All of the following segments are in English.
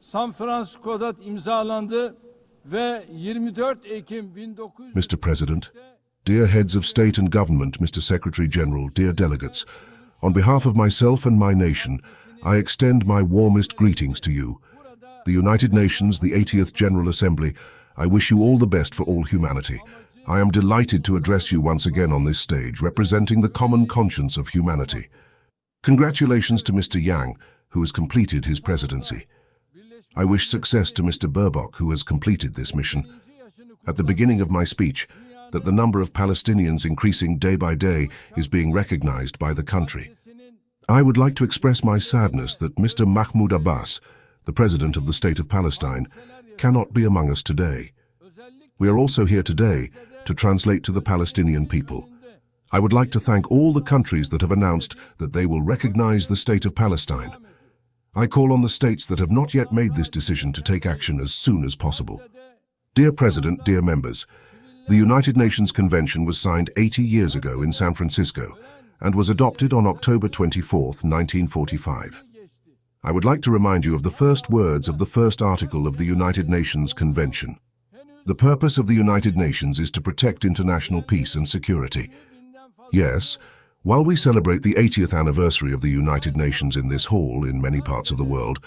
San Francisco'da imzalandı ve 24 Ekim 1900. Mr. President, dear heads of state and government, Mr. Secretary General, dear delegates, on behalf of myself and my nation, I extend my warmest greetings to you. The United Nations, the 80th General Assembly, I wish you all the best for all humanity. I am delighted to address you once again on this stage, representing the common conscience of humanity. Congratulations to Mr. Yang, who has completed his presidency. I wish success to Mr. Baerbock, who has completed this mission. At the beginning of my speech, that the number of Palestinians increasing day by day is being recognized by the country. I would like to express my sadness that Mr. Mahmoud Abbas, the President of the State of Palestine, cannot be among us today. We are also here today to translate to the Palestinian people. I would like to thank all the countries that have announced that they will recognize the State of Palestine. I call on the states that have not yet made this decision to take action as soon as possible. Dear President, dear members, the United Nations Convention was signed 80 years ago in San Francisco and was adopted on October 24, 1945. I would like to remind you of the first words of the first article of the United Nations Convention. The purpose of the United Nations is to protect international peace and security. Yes, while we celebrate the 80th anniversary of the United Nations in this hall in many parts of the world,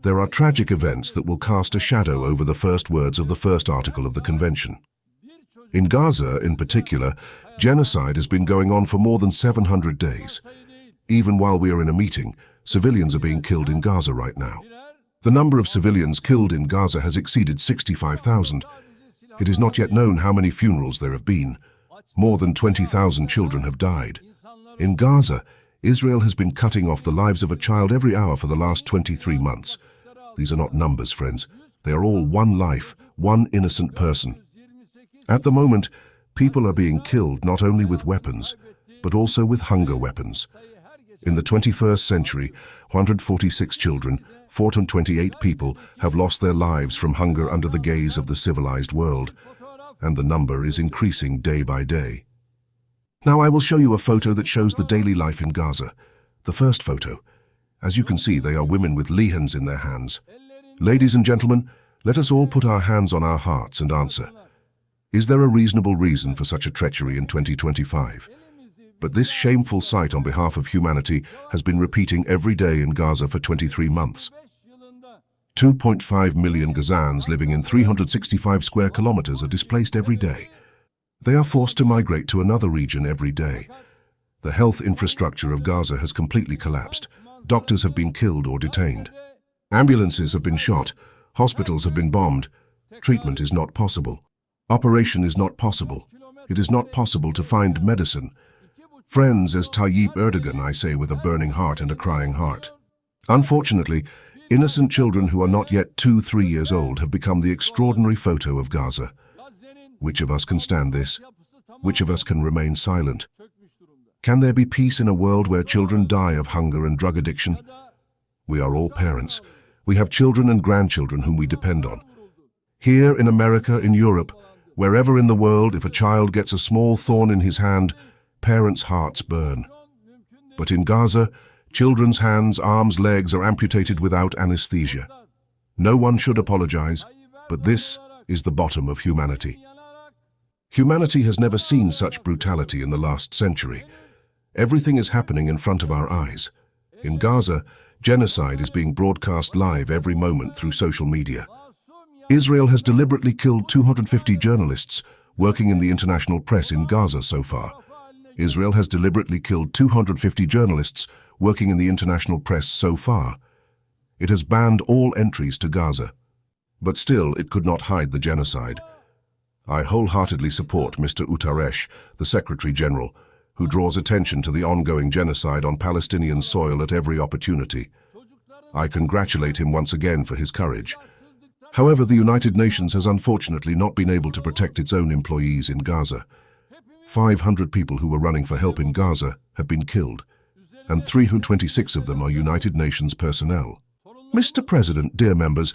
there are tragic events that will cast a shadow over the first words of the first article of the Convention. In Gaza, in particular, genocide has been going on for more than 700 days. Even while we are in a meeting, civilians are being killed in Gaza right now. The number of civilians killed in Gaza has exceeded 65,000. It is not yet known how many funerals there have been. More than 20,000 children have died. In Gaza, Israel has been cutting off the lives of a child every hour for the last 23 months. These are not numbers, friends. They are all one life, one innocent person. At the moment, people are being killed not only with weapons, but also with hunger weapons. In the 21st century, 146 children, 428 people have lost their lives from hunger under the gaze of the civilized world, and the number is increasing day by day. Now I will show you a photo that shows the daily life in Gaza. The first photo. As you can see, they are women with lehens in their hands. Ladies and gentlemen, let us all put our hands on our hearts and answer. Is there a reasonable reason for such a treachery in 2025? But this shameful sight on behalf of humanity has been repeating every day in Gaza for 23 months. 2.5 million Gazans living in 365 square kilometers are displaced every day. They are forced to migrate to another region every day. The health infrastructure of Gaza has completely collapsed. Doctors have been killed or detained. Ambulances have been shot. Hospitals have been bombed. Treatment is not possible. Operation is not possible. It is not possible to find medicine. Friends, as Tayyip Erdogan, I say with a burning heart and a crying heart. Unfortunately, innocent children who are not yet 2-3 years old have become the extraordinary photo of Gaza. Which of us can stand this? Which of us can remain silent? Can there be peace in a world where children die of hunger and drug addiction? We are all parents. We have children and grandchildren whom we depend on. Here in America, in Europe, wherever in the world, if a child gets a small thorn in his hand, parents' hearts burn. But in Gaza, children's hands, arms, legs are amputated without anesthesia. No one should apologize, but this is the bottom of humanity. Humanity has never seen such brutality in the last century. Everything is happening in front of our eyes. In Gaza, genocide is being broadcast live every moment through social media. Israel has deliberately killed 250 journalists working in the international press in Gaza so far. Israel has deliberately killed 250 journalists working in the international press so far. It has banned all entries to Gaza. But still, it could not hide the genocide. I wholeheartedly support Mr. Guterres, the Secretary General, who draws attention to the ongoing genocide on Palestinian soil at every opportunity. I congratulate him once again for his courage. However, the United Nations has unfortunately not been able to protect its own employees in Gaza. 500 people who were running for help in Gaza have been killed, and 326 of them are United Nations personnel. Mr. President, dear members,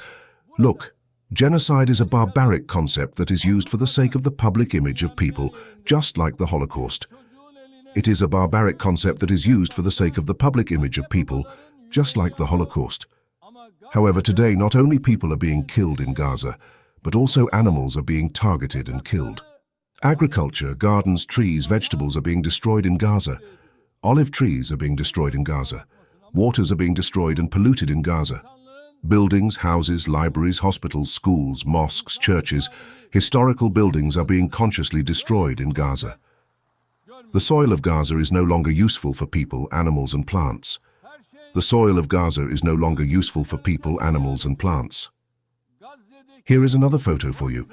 look, genocide is a barbaric concept that is used for the sake of the public image of people, just like the Holocaust. It is a barbaric concept that is used for the sake of the public image of people, just like the Holocaust. However, today not only people are being killed in Gaza, but also animals are being targeted and killed. Agriculture, gardens, trees, vegetables are being destroyed in Gaza. Olive trees are being destroyed in Gaza. Waters are being destroyed and polluted in Gaza. Buildings, houses, libraries, hospitals, schools, mosques, churches, historical buildings are being consciously destroyed in Gaza. The soil of Gaza is no longer useful for people, animals and plants. The soil of Gaza is no longer useful for people, animals and plants. Here is another photo for you.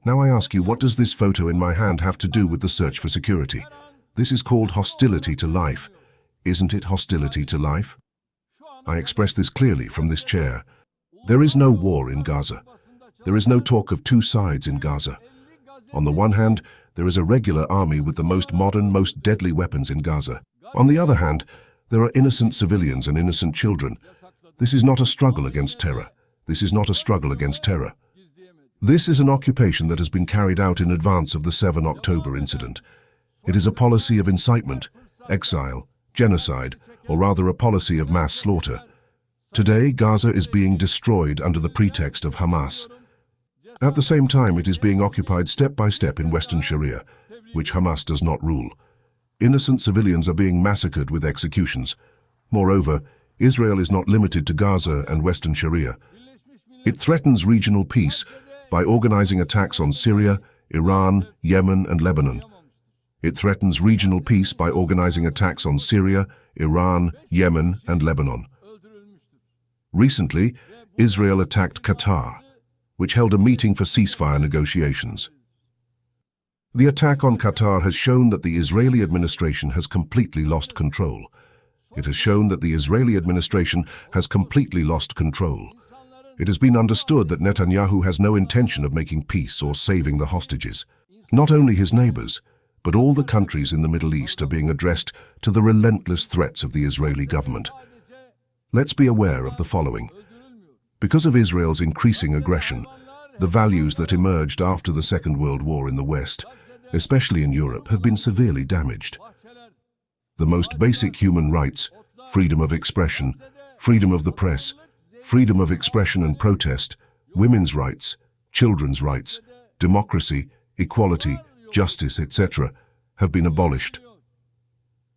Now I ask you, what does this photo in my hand have to do with the search for security? This is called hostility to life. Isn't it hostility to life? I express this clearly from this chair. There is no war in Gaza. There is no talk of two sides in Gaza. On the one hand, there is a regular army with the most modern, most deadly weapons in Gaza. On the other hand, there are innocent civilians and innocent children. This is not a struggle against terror. This is not a struggle against terror. This is an occupation that has been carried out in advance of the 7 October incident. It is a policy of incitement, exile, genocide, or rather a policy of mass slaughter. Today, Gaza is being destroyed under the pretext of Hamas. At the same time, it is being occupied step by step in Western Sharia, which Hamas does not rule. Innocent civilians are being massacred with executions. Moreover, Israel is not limited to Gaza and Western Sharia. It threatens regional peace by organizing attacks on Syria, Iran, Yemen, and Lebanon. It threatens regional peace by organizing attacks on Syria, Iran, Yemen, and Lebanon. Recently, Israel attacked Qatar, which held a meeting for ceasefire negotiations. The attack on Qatar has shown that the Israeli administration has completely lost control. It has shown that the Israeli administration has completely lost control. It has been understood that Netanyahu has no intention of making peace or saving the hostages. Not only his neighbors, but all the countries in the Middle East are being addressed to the relentless threats of the Israeli government. Let's be aware of the following. Because of Israel's increasing aggression, the values that emerged after the Second World War in the West, especially in Europe, have been severely damaged. The most basic human rights, freedom of expression, freedom of the press, freedom of expression and protest, women's rights, children's rights, democracy, equality, justice, etc., have been abolished.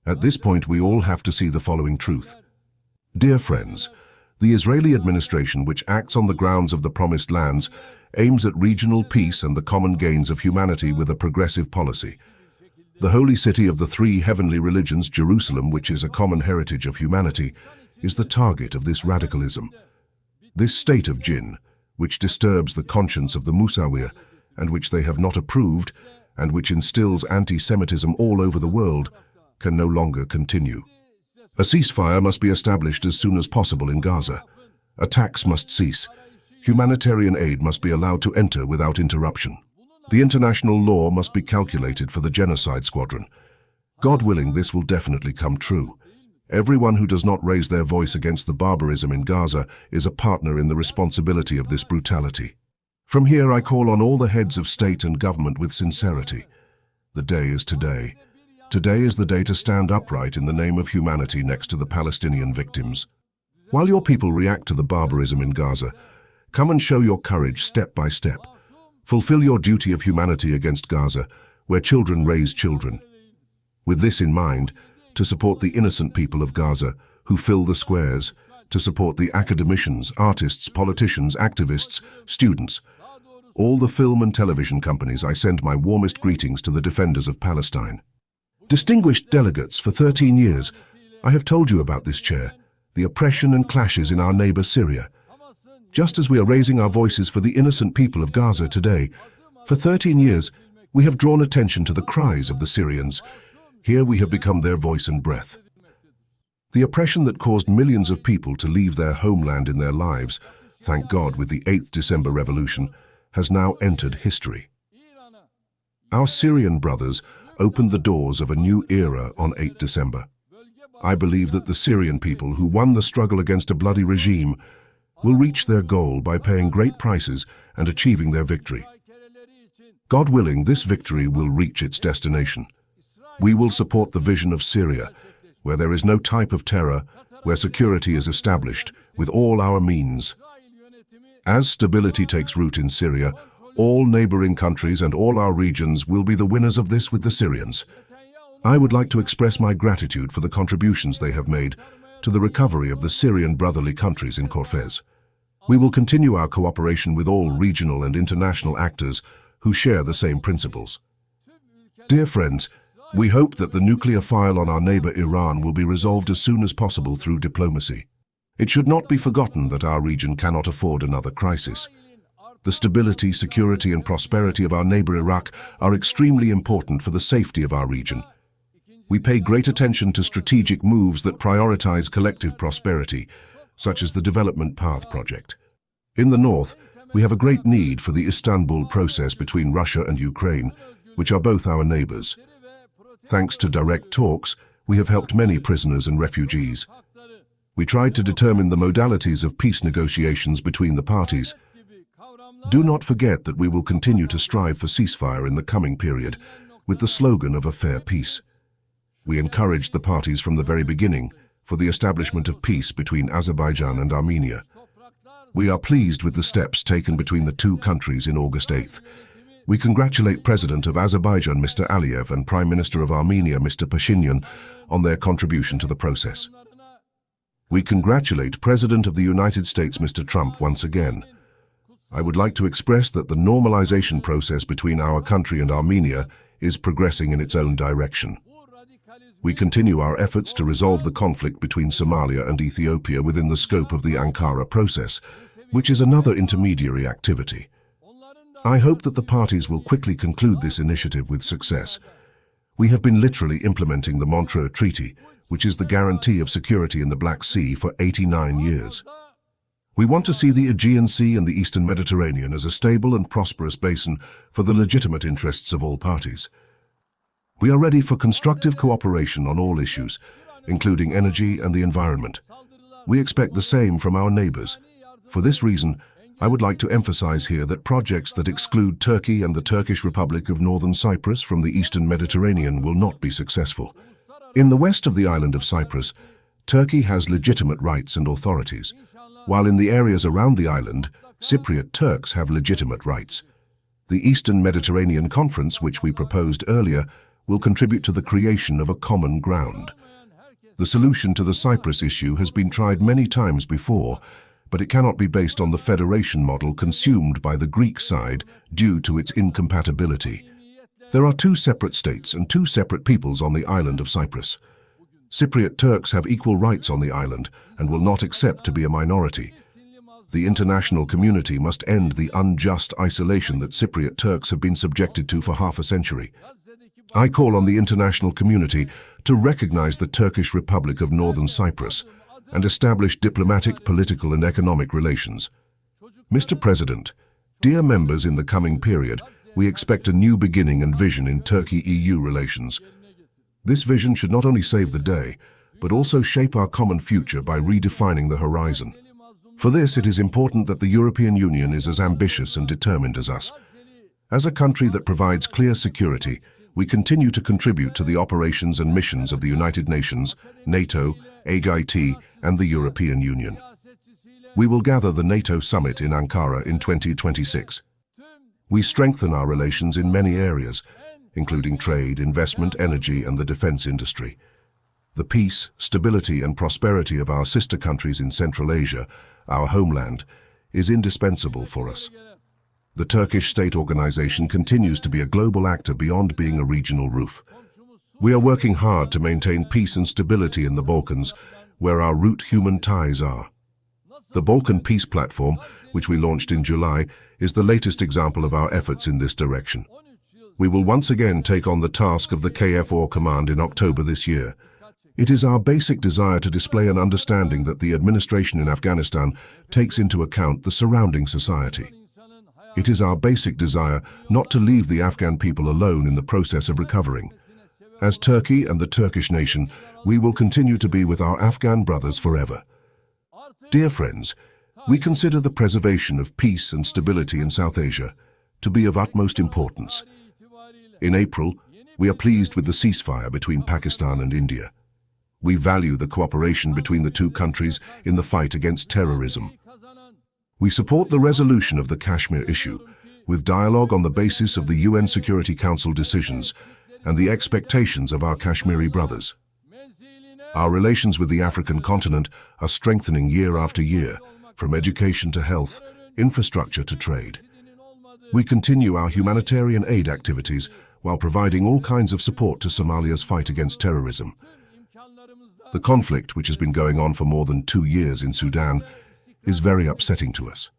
At this point, we all have to see the following truth. Dear friends, the Israeli administration, which acts on the grounds of the Promised Lands, aims at regional peace and the common gains of humanity with a progressive policy. The holy city of the three heavenly religions, Jerusalem, which is a common heritage of humanity, is the target of this radicalism. This state of jinn, which disturbs the conscience of the Musawir, and which they have not approved, and which instills anti-Semitism all over the world, can no longer continue. A ceasefire must be established as soon as possible in Gaza. Attacks must cease. Humanitarian aid must be allowed to enter without interruption. The international law must be calculated for the genocide squadron. God willing, this will definitely come true. Everyone who does not raise their voice against the barbarism in Gaza is a partner in the responsibility of this brutality. From here, I call on all the heads of state and government with sincerity. The day is today. Today is the day to stand upright in the name of humanity next to the Palestinian victims. While your people react to the barbarism in Gaza, come and show your courage step by step. Fulfill your duty of humanity against Gaza, where children raise children. With this in mind, to support the innocent people of Gaza who fill the squares, to support the academicians, artists, politicians, activists, students, all the film and television companies, I send my warmest greetings to the defenders of Palestine. Distinguished delegates, for 13 years, I have told you about this chair, the oppression and clashes in our neighbor Syria. Just as we are raising our voices for the innocent people of Gaza today, for 13 years, we have drawn attention to the cries of the Syrians. Here we have become their voice and breath. The oppression that caused millions of people to leave their homeland in their lives, thank God with the 8th December revolution, has now entered history. Our Syrian brothers opened the doors of a new era on 8 December. I believe that the Syrian people who won the struggle against a bloody regime will reach their goal by paying great prices and achieving their victory. God willing, this victory will reach its destination. We will support the vision of Syria, where there is no type of terror, where security is established, with all our means. As stability takes root in Syria, all neighboring countries and all our regions will be the winners of this with the Syrians. I would like to express my gratitude for the contributions they have made to the recovery of the Syrian brotherly countries in Körfez. We will continue our cooperation with all regional and international actors who share the same principles. Dear friends, we hope that the nuclear file on our neighbor Iran will be resolved as soon as possible through diplomacy. It should not be forgotten that our region cannot afford another crisis. The stability, security, and prosperity of our neighbor Iraq are extremely important for the safety of our region. We pay great attention to strategic moves that prioritize collective prosperity, such as the Development Path project. In the north, we have a great need for the Istanbul process between Russia and Ukraine, which are both our neighbors. Thanks to direct talks, we have helped many prisoners and refugees. We tried to determine the modalities of peace negotiations between the parties. Do not forget that we will continue to strive for ceasefire in the coming period, with the slogan of a fair peace. We encouraged the parties from the very beginning for the establishment of peace between Azerbaijan and Armenia. We are pleased with the steps taken between the two countries in August 8th. We congratulate President of Azerbaijan, Mr. Aliyev, and Prime Minister of Armenia, Mr. Pashinyan, on their contribution to the process. We congratulate President of the United States, Mr. Trump, once again. I would like to express that the normalization process between our country and Armenia is progressing in its own direction. We continue our efforts to resolve the conflict between Somalia and Ethiopia within the scope of the Ankara process, which is another intermediary activity. I hope that the parties will quickly conclude this initiative with success. We have been literally implementing the Montreux Treaty, which is the guarantee of security in the Black Sea, for 89 years. We want to see the Aegean Sea and the Eastern Mediterranean as a stable and prosperous basin for the legitimate interests of all parties. We are ready for constructive cooperation on all issues, including energy and the environment. We expect the same from our neighbors. For this reason, I would like to emphasize here that projects that exclude Turkey and the Turkish Republic of Northern Cyprus from the Eastern Mediterranean will not be successful. In the west of the island of Cyprus, Turkey has legitimate rights and authorities, while in the areas around the island, Cypriot Turks have legitimate rights. The Eastern Mediterranean Conference, which we proposed earlier, will contribute to the creation of a common ground. The solution to the Cyprus issue has been tried many times before, but it cannot be based on the federation model consumed by the Greek side due to its incompatibility. There are two separate states and two separate peoples on the island of Cyprus. Cypriot Turks have equal rights on the island and will not accept to be a minority. The international community must end the unjust isolation that Cypriot Turks have been subjected to for half a century. I call on the international community to recognize the Turkish Republic of Northern Cyprus and establish diplomatic, political, and economic relations. Mr. President, dear members, in the coming period, we expect a new beginning and vision in Turkey-EU relations. This vision should not only save the day, but also shape our common future by redefining the horizon. For this, it is important that the European Union is as ambitious and determined as us. As a country that provides clear security, we continue to contribute to the operations and missions of the United Nations, NATO, AGIT, and the European Union. We will gather the NATO summit in Ankara in 2026. We strengthen our relations in many areas, including trade, investment, energy, and the defense industry. The peace, stability, and prosperity of our sister countries in Central Asia, our homeland, is indispensable for us. The Turkish state organization continues to be a global actor beyond being a regional roof. We are working hard to maintain peace and stability in the Balkans, where our root human ties are. The Balkan Peace Platform, which we launched in July, is the latest example of our efforts in this direction. We will once again take on the task of the KFOR command in October this year. It is our basic desire to display an understanding that the administration in Afghanistan takes into account the surrounding society. It is our basic desire not to leave the Afghan people alone in the process of recovering. As Turkey and the Turkish nation, we will continue to be with our Afghan brothers forever. Dear friends, we consider the preservation of peace and stability in South Asia to be of utmost importance. In April, we are pleased with the ceasefire between Pakistan and India. We value the cooperation between the two countries in the fight against terrorism. We support the resolution of the Kashmir issue, with dialogue on the basis of the UN Security Council decisions and the expectations of our Kashmiri brothers. Our relations with the African continent are strengthening year after year, from education to health, infrastructure to trade. We continue our humanitarian aid activities while providing all kinds of support to Somalia's fight against terrorism. The conflict, which has been going on for more than 2 years in Sudan, is very upsetting to us.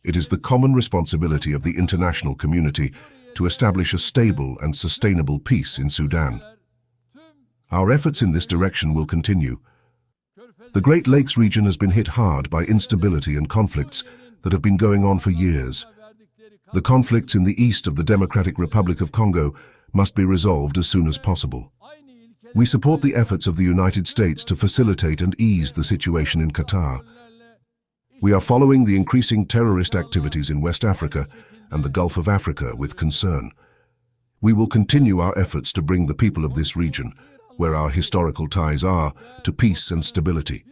It is the common responsibility of the international community to establish a stable and sustainable peace in Sudan. Our efforts in this direction will continue. The Great Lakes region has been hit hard by instability and conflicts that have been going on for years. The conflicts in the east of the Democratic Republic of Congo must be resolved as soon as possible. We support the efforts of the United States to facilitate and ease the situation in Qatar. We are following the increasing terrorist activities in West Africa and the Gulf of Africa with concern. We will continue our efforts to bring the people of this region, where our historical ties are, to peace and stability.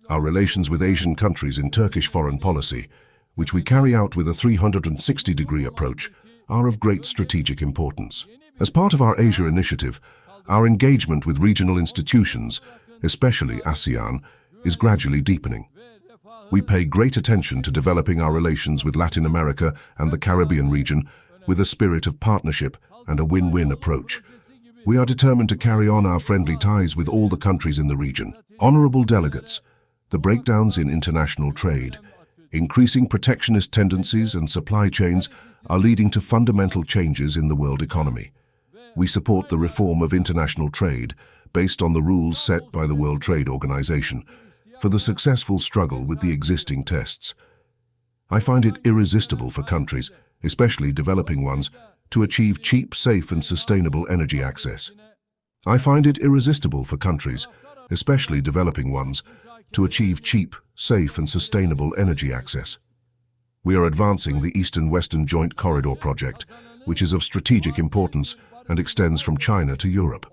Our relations with Asian countries in Turkish foreign policy, which we carry out with a 360-degree approach, are of great strategic importance. As part of our Asia initiative, our engagement with regional institutions, especially ASEAN, is gradually deepening. We pay great attention to developing our relations with Latin America and the Caribbean region with a spirit of partnership and a win-win approach. We are determined to carry on our friendly ties with all the countries in the region. Honorable delegates, the breakdowns in international trade, increasing protectionist tendencies and supply chains are leading to fundamental changes in the world economy. We support the reform of international trade based on the rules set by the World Trade Organization for the successful struggle with the existing tests. I find it irresistible for countries, especially developing ones, to achieve cheap, safe and sustainable energy access. I find it irresistible for countries, especially developing ones, to achieve cheap, safe and sustainable energy access. We are advancing the Eastern-Western Joint Corridor project, which is of strategic importance and extends from China to Europe.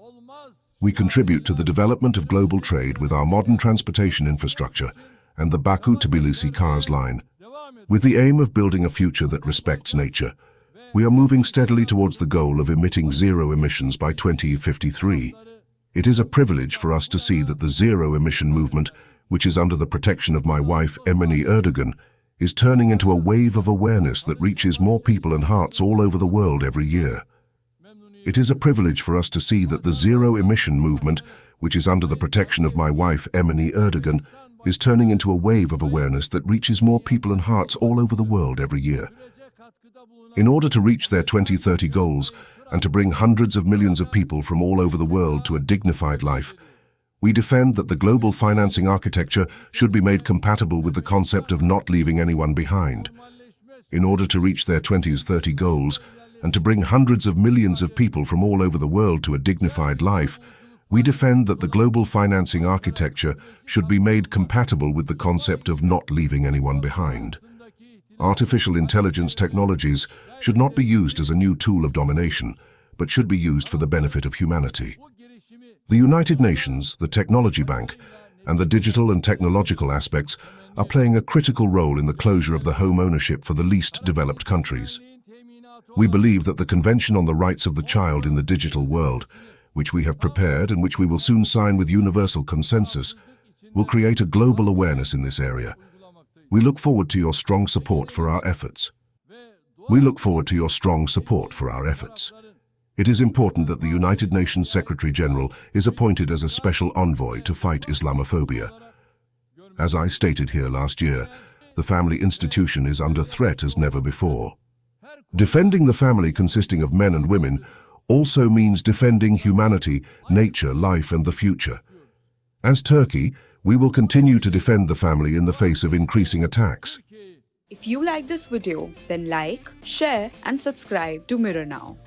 We contribute to the development of global trade with our modern transportation infrastructure and the Baku-Tbilisi Kars line. With the aim of building a future that respects nature, we are moving steadily towards the goal of emitting zero emissions by 2053. It is a privilege for us to see that the zero-emission movement, which is under the protection of my wife, Emine Erdogan, is turning into a wave of awareness that reaches more people and hearts all over the world every year. It is a privilege for us to see that the zero-emission movement, which is under the protection of my wife, Emine Erdogan, is turning into a wave of awareness that reaches more people and hearts all over the world every year. In order to reach their 2030 goals and to bring hundreds of millions of people from all over the world to a dignified life, we defend that the global financing architecture should be made compatible with the concept of not leaving anyone behind. In order to reach their 2030 goals and to bring hundreds of millions of people from all over the world to a dignified life, we defend that the global financing architecture should be made compatible with the concept of not leaving anyone behind. Artificial intelligence technologies should not be used as a new tool of domination, but should be used for the benefit of humanity. The United Nations, the Technology Bank, and the digital and technological aspects are playing a critical role in the closure of the home ownership for the least developed countries. We believe that the Convention on the Rights of the Child in the Digital World, which we have prepared and which we will soon sign with universal consensus, will create a global awareness in this area. We look forward to your strong support for our efforts. We look forward to your strong support for our efforts. It is important that the United Nations Secretary-General is appointed as a special envoy to fight Islamophobia. As I stated here last year, the family institution is under threat as never before. Defending the family consisting of men and women also means defending humanity, nature, life and the future. As Turkey, we will continue to defend the family in the face of increasing attacks. If you like this video, then like, share and subscribe to Mirror Now.